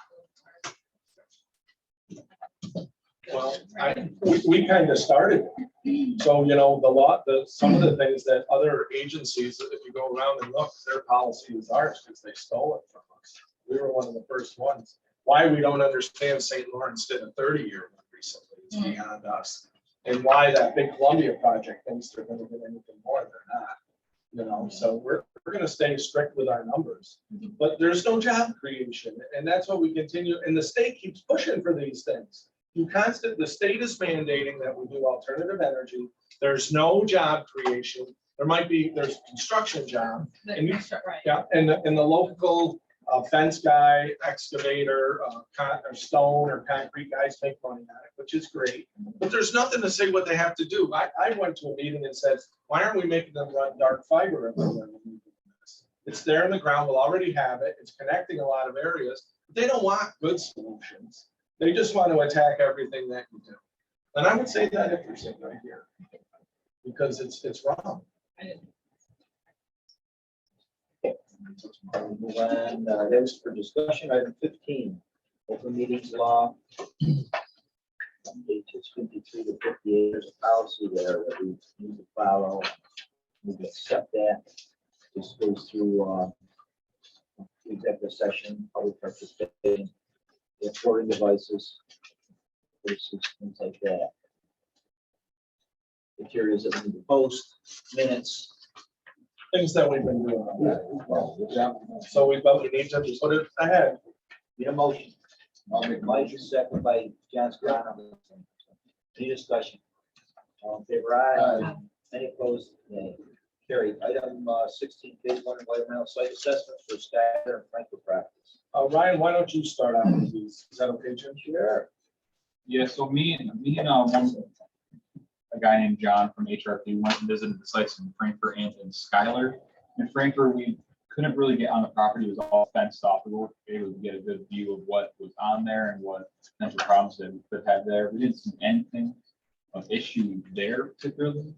Well, we kind of started. So, some of the things that other agencies, if you go around and look, their policy is ours because they stole it from us. We were one of the first ones. Why we don't understand St. Lawrence did a 30-year one recently is beyond us. And why that big Columbia project thinks they're going to get anything more, they're not. So we're going to stay strict with our numbers, but there's no job creation. And that's what we continue. And the state keeps pushing for these things. The state is mandating that we do alternative energy. There's no job creation. There's construction job. And Right. yeah, and the local fence guy, excavator, or stone or concrete guys make money on it, which is great. But there's nothing to say what they have to do. I went to a meeting and said, why aren't we making them run dark fiber everywhere? It's there in the ground. We'll already have it. It's connecting a lot of areas. They don't want good solutions. They just want to attack everything that you do. And I would say that if you're sitting right here, because it's wrong. Move on, that was for discussion. Item 15, open meetings law. Pages 53 to 58, there's a policy there that we need to follow. We accept that. This goes through executive session, public participation, recording devices, versus things like that. Materials that we need to post, minutes. Things that we've been doing. Yeah. So we need to put it ahead. Need a motion. I'll make Mike, second by John Scott. Any discussion? All in favor, aye. Any opposed? Nay. Carried. Item 16, phase 1 environmental site assessments for Skyler and Franklin practice. Ryan, why don't you start out with these? Is that okay, Jim? Sure. Yeah, so me and a guy named John from HRP went and visited the sites in Frankfurt and in Skyler. In Frankfurt, we couldn't really get on the property. It was all fenced off. We weren't able to get a good view of what was on there and what potential problems that we could have there. We didn't see anything of issue there particularly.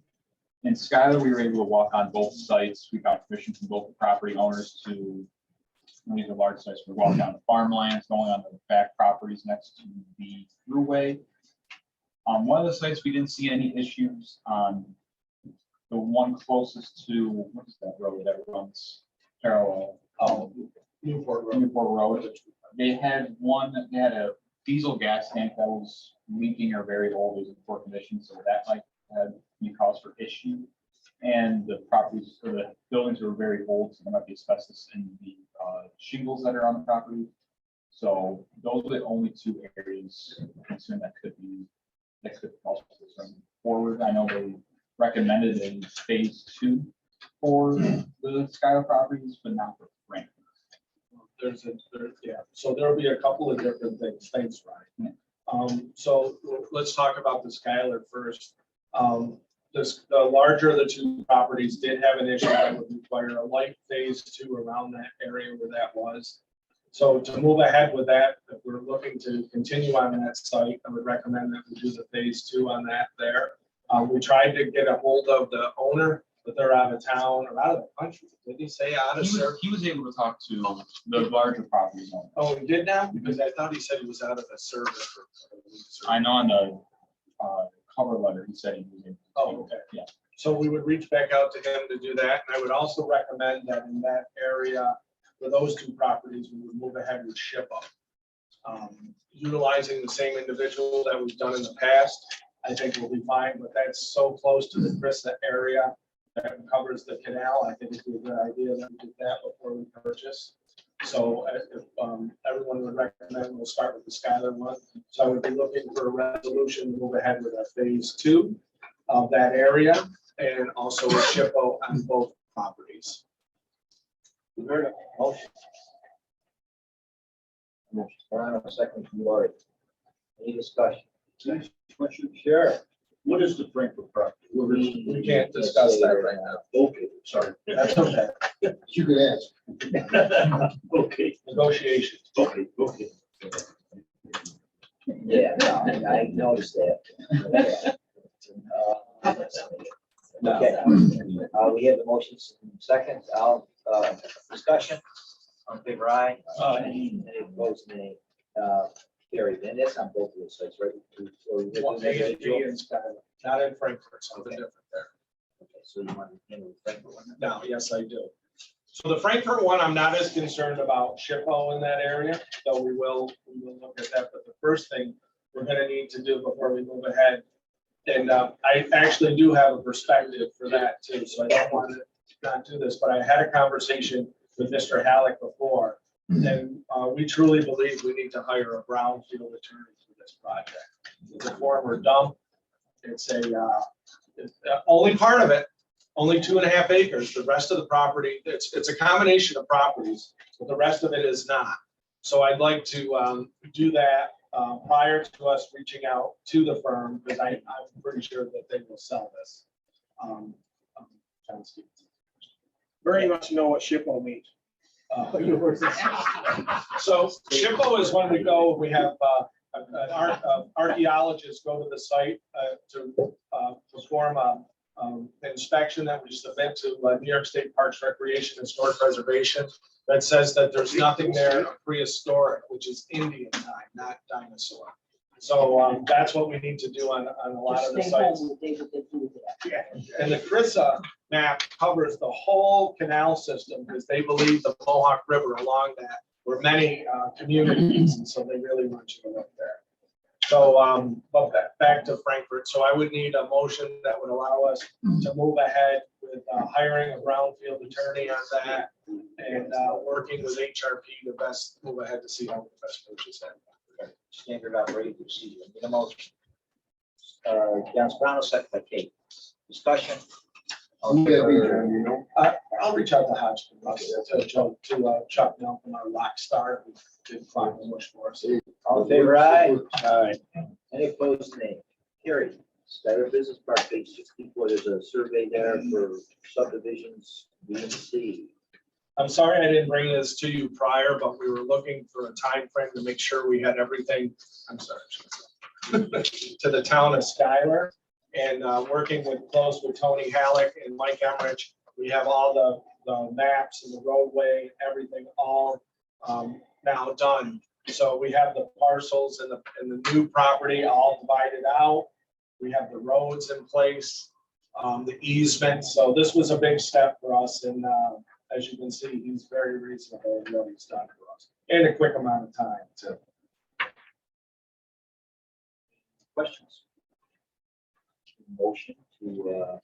In Skyler, we were able to walk on both sites. We got permission from both the property owners to, these are large sites, we walked down the farmlands, going on the back properties next to the thruway. On one of the sites, we didn't see any issues. On the one closest to, what is that road that runs parallel? Newport Road. Newport Road. They had a diesel gas tank that was leaking or very old, it was in poor condition, so that might have any cause for issue. And the properties or the buildings were very old, so there might be asbestos in the shingles that are on the property. So those are the only two areas of concern that could also concern forward. I know they recommended a phase 2 for the Skylar properties, but not for Franklin. Yeah, so there'll be a couple of different things. Thanks, Ryan. So let's talk about the Skylar first. The larger of the two properties did have an issue that would require a light phase 2 around that area where that was. So to move ahead with that, if we're looking to continue on that site, I would recommend that we do the phase 2 on that there. We tried to get a hold of the owner, but they're out of town or out of the country. Did he say out of service? He was able to talk to the larger properties owner. Oh, he did now? Because I thought he said he was out of the service. I know on the cover letter, he said he was able. Oh, okay. Yeah. So we would reach back out to him to do that. And I would also recommend that in that area, for those two properties, we would move ahead with SHPO. Utilizing the same individual that we've done in the past, I think we'll be fine, but that's so close to the Krista area that covers the canal. I think it'd be a good idea that we did that before we purchase. So if everyone would recommend, we'll start with the Skylar one. So I would be looking for a resolution to move ahead with a phase 2 of that area and also a SHPO on both properties. You heard it. Motion. Motion, Brian, a second from Lori. Any discussion? Next question, Sheriff. What is the Frankfurt property? We can't discuss that right now. Okay, sorry. That's okay. You could ask. Okay, Negotiations. okay. Yeah, no, I noticed that. Okay, we have the motions second, discussion, on favor aye. Any opposed, nay. Carried, and that's on both of those sites, right? Or we have One to make A it and B in Skylar, not in Frankfurt, something different there. Okay, so you want to handle the Frankfurt one? No, yes, I do. So the Frankfurt one, I'm not as concerned about SHPO in that area, though we will look at that. But the first thing we're gonna need to do before we move ahead, and I actually do have a perspective for that too, so I don't want to not do this, but I had a conversation with Mr. Halleck before. And we truly believe we need to hire a brownfield attorney for this project. It's a former dump. It's only part of it, only 2.5 acres. The rest of the property, it's a combination of properties, but the rest of it is not. So I'd like to do that prior to us reaching out to the firm, because I'm pretty sure that they will sell this. John Stevens. Very much know what SHPO means. So SHPO is when we go, we have an archaeologist go to the site to perform an inspection that we submit to New York State Parks Recreation and Historic Preservation that says that there's nothing there prehistoric, which is Indian time, not dinosaur. So that's what we need to do on a lot of the sites. And the CRISA map covers the whole canal system because they believe the Mohawk River along that were many communities, and so they really want you to look there. So, but back to Frankfurt. So I would need a motion that would allow us to move ahead with hiring a brownfield attorney on that and working with HRP to best move ahead to see how we best purchase that. Standard operating procedure. Need a motion. John Brown, second by Kate. Discussion. Who that be, John, you know? I'll reach out to Hodgkin, to Chuck Nelson, our lock star, who did climb the bush for us. All in favor, aye. Aye. Any opposed, nay. Carried. Skylar Business Park, page 64, there's a survey there for subdivisions, B and C. I'm sorry I didn't bring this to you prior, but we were looking for a time frame to make sure we had everything, I'm sorry, to the town of Skylar. And working close with Tony Halleck and Mike Emmerich, we have all the maps and the roadway, everything all now done. So we have the parcels and the new property all divided out. We have the roads in place, the easement. So this was a big step for us. And as you can see, he's very reasonable in what he's done for us in a quick amount of time too. Questions? Motion to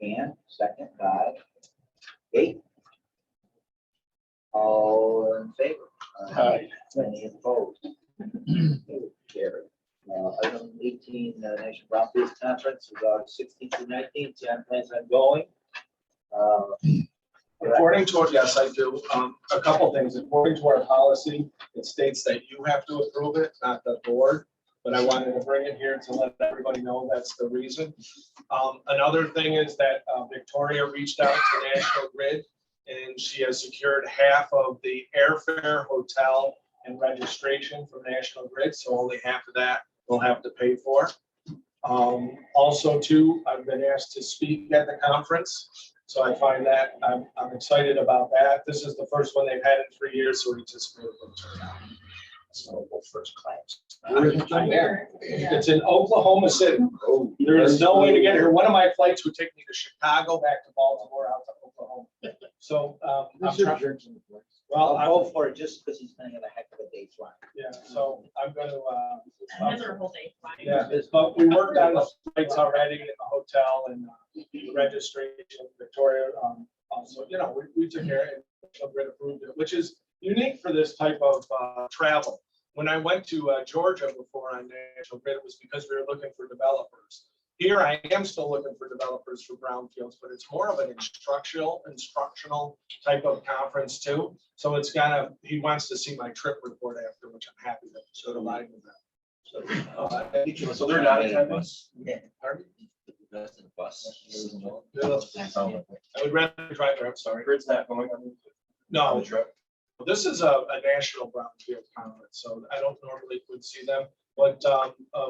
and second by Kate. All in favor? Aye. Any opposed? Carried. Item 18, National Brownfield Conference, is August 16th through 19th. John plans on going. According to, yes, I do. A couple things. According to our policy, it states that you have to approve it, not the board. But I wanted to bring it here to let everybody know that's the reason. Another thing is that Victoria reached out to National Grid and she has secured half of the airfare, hotel, and registration from National Grid. So only half of that we'll have to pay for. Also too, I've been asked to speak at the conference. So I find that I'm excited about that. This is the first one they've had in 3 years, so we anticipate a good turnout. So we'll first class. It's in Oklahoma City. There is no way to get here. One of my flights would take me to Chicago, back to Baltimore, out to Oklahoma. So, well, I'll go for it just because he's gonna have a heck of a day flying. yeah, so I'm gonna, Another whole day flying. yeah, but we worked on the flights already in the hotel and the registration, Victoria. Also, you know, we took care of it, National Grid approved it, which is unique for this type of travel. When I went to Georgia before on National Grid, it was because we were looking for developers. Here I am still looking for developers for brownfields, but it's more of an instructional type of conference too. So it's he wants to see my trip report after, which I'm happy to sort of lie with that. So they're not in bus. Yeah. Pardon? That's in the bus. I would rather drive there, I'm sorry. Grid's not going on No, the trip. this is a national brownfield conference, so I don't normally would see them. But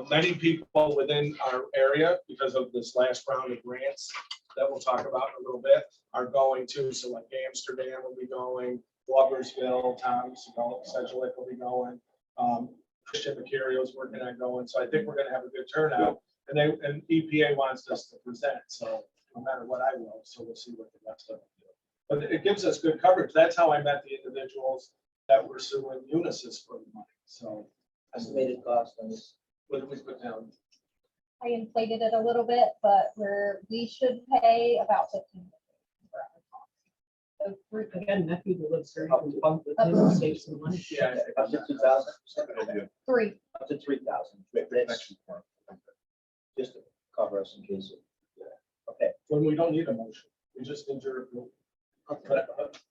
many people within our area, because of this last round of grants that we'll talk about in a little bit, are going to. So like Amsterdam will be going, Walkersville, Tom Sedgwick will be going. Christian Mercurio's working on going. So I think we're gonna have a good turnout. And EPA wants us to present, so no matter what I will, so we'll see what the rest of it do. But it gives us good coverage. That's how I met the individuals that were suing Unisys for the money. So Estimated cost on this. what did we put down? I inflated it a little bit, but we should pay about 15. So Again, nephew who lives here, he can bump it in, save some money. Yeah. Up to 2,000? three. Up to 3,000. That's just to cover us in case of. Okay. When we don't need a motion, we just need your approval.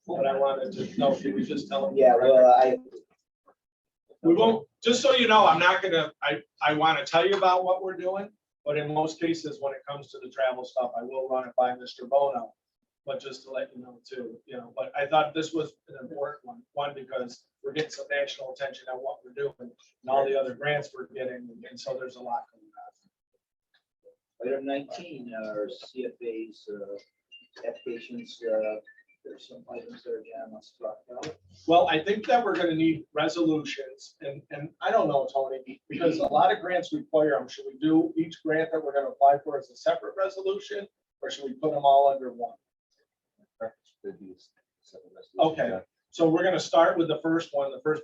But I wanted to know, can we just tell them? Yeah, well, We won't, just so you know, I'm not gonna, I want to tell you about what we're doing, but in most cases, when it comes to the travel stuff, I will run it by Mr. Bono. But just to let you know too, but I thought this was an important one, because we're getting some national attention on what we're doing and all the other grants we're getting, and so there's a lot coming out. Item 19, our CFA's applications, there's some items there John wants to talk about. Well, I think that we're gonna need resolutions, and I don't know, Tony, because a lot of grants require them. Should we do each grant that we're gonna apply for as a separate resolution, or should we put them all under one? Okay, so we're gonna start with the first one, the first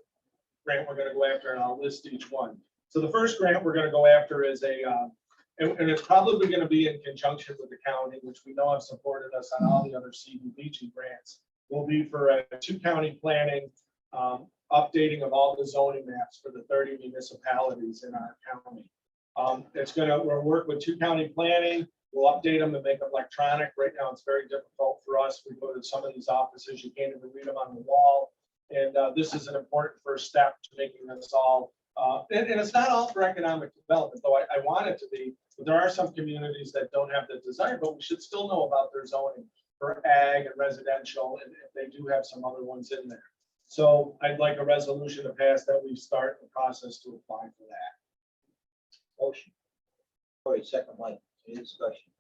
grant we're gonna go after, and I'll list each one. So the first grant we're gonna go after is and it's probably gonna be in conjunction with the county, which we know have supported us on all the other CDBG grants. Will be for a 2-county planning, updating of all the zoning maps for the 30 municipalities in our county. We'll work with 2-county planning. We'll update them and make them electronic. Right now, it's very difficult for us. We go to some of these offices, you can't even read them on the wall. And this is an important first step to making this all, and it's not all for economic development, though I want it to be. But there are some communities that don't have the desire, but we should still know about their zoning for ag and residential, and if they do have some other ones in there. So I'd like a resolution to pass that we start the process to apply for that. Motion. All right, second, Mike, any discussion?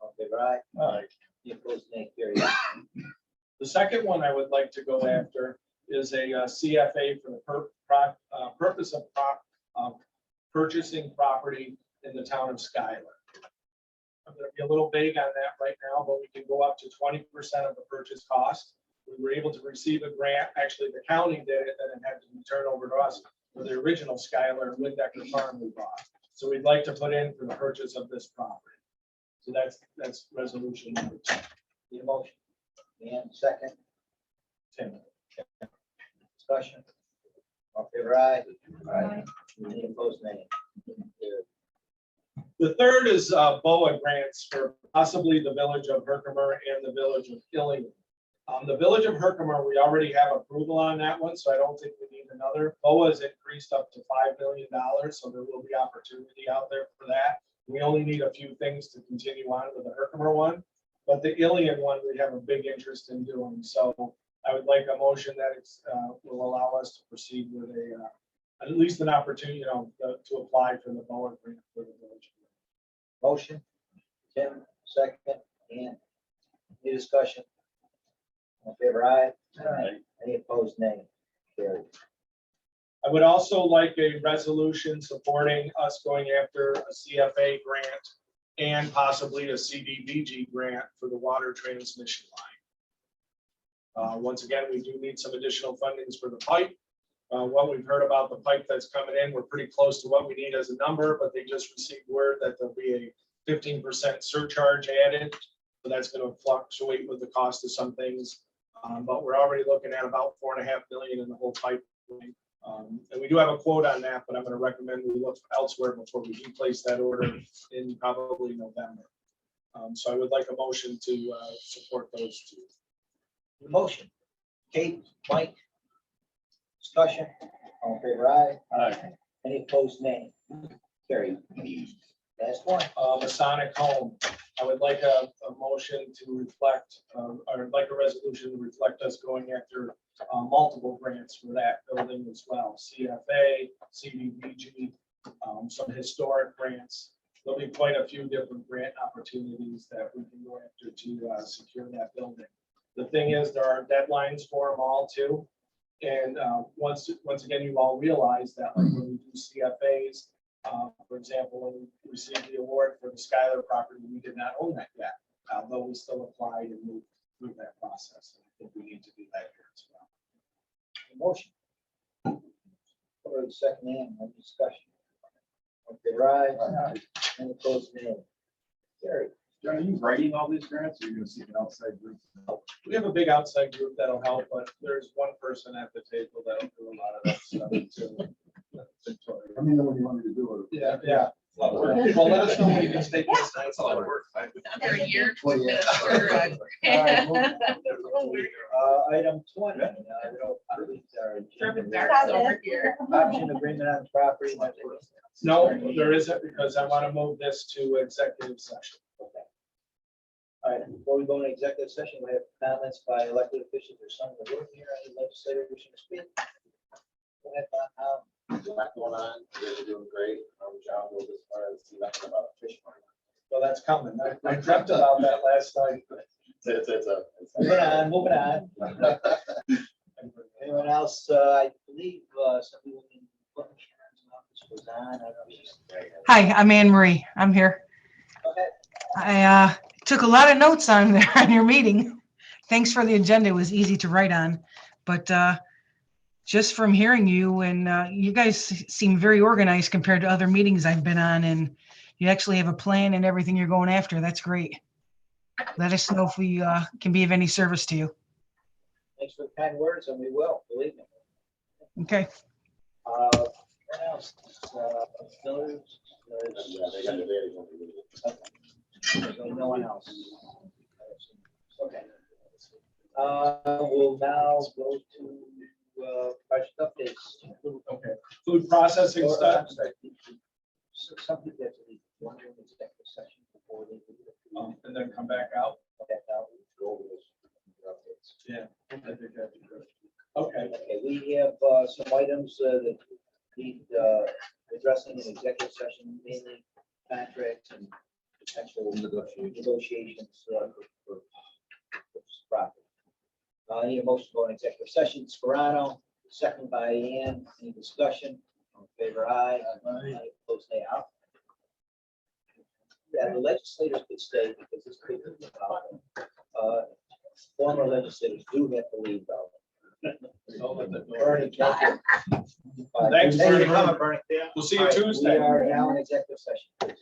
All in favor, aye? Aye. Any opposed, nay, carried. The second one I would like to go after is a CFA for the purpose of purchasing property in the town of Schuyler. I'm going to be a little vague on that right now, but we can go up to 20% of the purchase cost. We were able to receive a grant. Actually, the county did it, then it had to be turned over to us for the original Schuyler and Windecker farm we bought. So we'd like to put in for the purchase of this property. So that's resolution number 2. Need a motion? And second, Tim. Discussion. All in favor, aye. Aye. Any opposed, nay. The third is BOA grants for possibly the village of Herkimer and the village of Ilion. The village of Herkimer, we already have approval on that one, so I don't think we need another. BOA has increased up to $5 million, so there will be opportunity out there for that. We only need a few things to continue on with the Herkimer one, but the Ilion one, we have a big interest in doing. So I would like a motion that will allow us to proceed with at least an opportunity, to apply for the BOA grant for the village. Motion, Tim, second, and any discussion? All in favor, aye. Aye. Any opposed, nay. Carried. I would also like a resolution supporting us going after a CFA grant and possibly a CDBG grant for the water transmission line. Once again, we do need some additional fundings for the pipe. What we've heard about the pipe that's coming in, we're pretty close to what we need as a number, but they just received word that there'll be a 15% surcharge added. So that's going to fluctuate with the cost of some things. But we're already looking at about $4.5 million in the whole pipeline. And we do have a quote on that, but I'm going to recommend we look elsewhere before we do place that order in probably November. So I would like a motion to support those two. The motion, Kate, Mike. Discussion, all in favor, aye. Aye. Any opposed, nay. Carried. Last one. Masonic Home, I would like a motion to reflect, or I'd like a resolution to reflect us going after multiple grants for that building as well. CFA, CDBG, some historic grants. There'll be quite a few different grant opportunities that we can go after to secure that building. The thing is, there are deadlines for them all too. And once again, you all realize that like when we do CFAs, for example, when we received the award for the Skylar property, we did not own that yet, although we still applied and moved through that process. I think we need to do that here as well. Motion. For the second and one discussion. All in favor, aye. Any opposed, nay. Carried. John, are you writing all these grants or are you gonna seek an outside group? We have a big outside group that'll help, but there's one person at the table that'll do a lot of that stuff too. Victoria. I mean, when you want me to do it. Yeah. Well, let us know when you can stay this night. It's a lot of work. Under a year. Well, yeah. Item 20. Dark's over here. Option agreement on property. No, there isn't, because I want to move this to executive session. Okay. All right, before we go into executive session, we have comments by elected officials or some of the room here, any legislator wishing to speak? Go ahead, Bob. There's a lot going on. You guys are doing great. John will as far as nothing about a fish farm. Well, that's coming. I dreamt about that last night. Moving on. Anyone else? I believe some people in Sharon's office was on. I don't know if she's there. Hi, I'm Anne Marie. I'm here. Okay. I took a lot of notes on there on your meeting. Thanks for the agenda. It was easy to write on. But just from hearing you, and you guys seem very organized compared to other meetings I've been on, and you actually have a plan and everything you're going after. That's great. Let us know if we can be of any service to you. Thanks for the kind words, and we will, believe me. Okay. What else? There's no one else. Okay. We'll now go to project updates. Okay. Food processing stuff. Something that we want to executive session before they do. And then come back out. Back out, go over those updates. Yeah. I think that'd be good. Okay. Okay, we have some items that need addressing in executive session, mainly contracts and potential negotiations for property. I need a motion to go in executive session. Scarano, second by Ann. Any discussion? All in favor, aye. Aye. Opposed, nay. Out. Yeah, the legislators could stay because this could be about them. Former legislators do have to leave though. Bernie, thank you. Thanks, Thank you for Bernie. coming, Bernie. We'll see you All right, Tuesday. We are now in executive session.